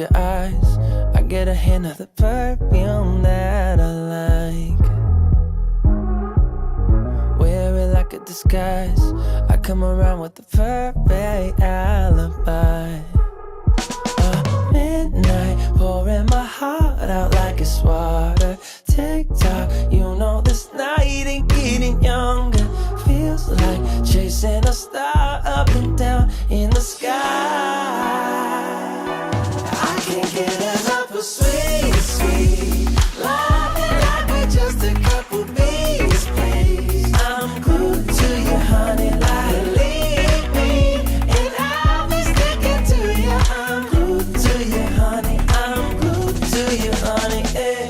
your eyes, I get a hint of the perfume that I like. Wear it like a disguise, I come around with the perfect alibi. Midnight, pouring my heart out like it's water. Tick-tock, you know this night ain't getting younger. Feels like chasing a star up and down in the sky. I can't get enough of sweet, sweet loving like we're just a couple bees, please. I'm glued to you, honey, like leave me, and I'll be sticking to you. I'm glued to you, honey, I'm glued to you, honey, hey.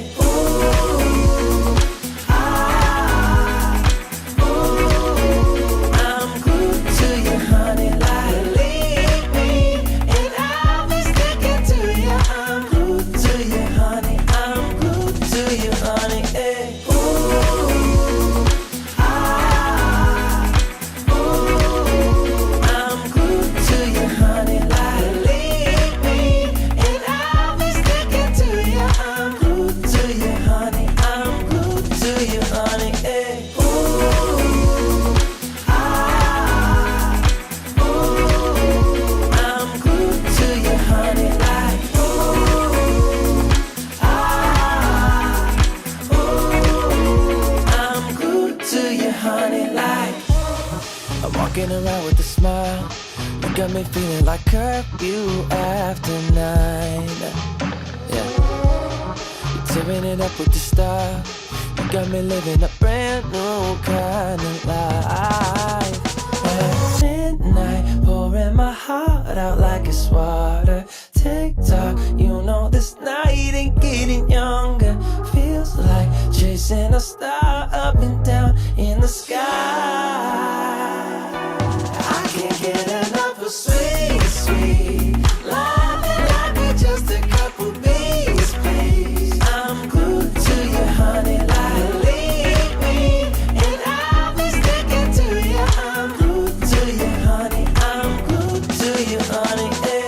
I'm walking around with a smile, you got me feeling like curfew after 9. Yeah, you're tearing it up with your style, you got me living a brand new kind of life. At midnight, pouring my heart out like it's water. Tick-tock, you know this night ain't getting younger. Feels like chasing a star up and down in the sky. I can't get enough of sweet, sweet loving like we're just a couple bees, please. I'm glued to you, honey, like leave me, and I'll be sticking to you. I'm glued to you, honey, I'm glued to you, honey, hey.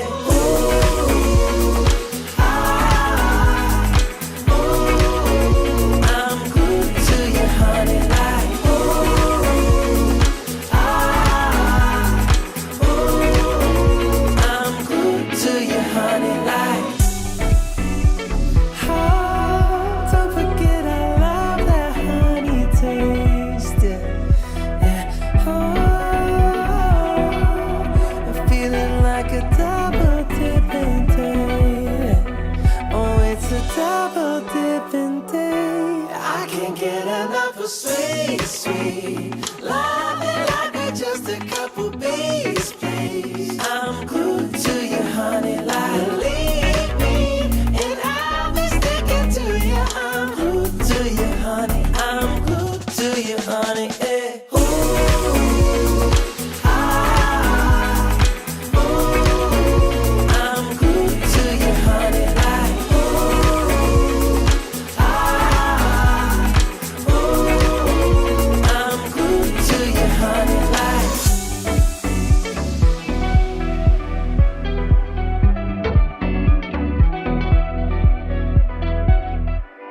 I can't get enough of sweet, sweet loving like we're just a couple bees, please. I'm glued to you, honey, like leave me, and I'll be sticking to you. I'm glued to you, honey, I'm glued to you, honey.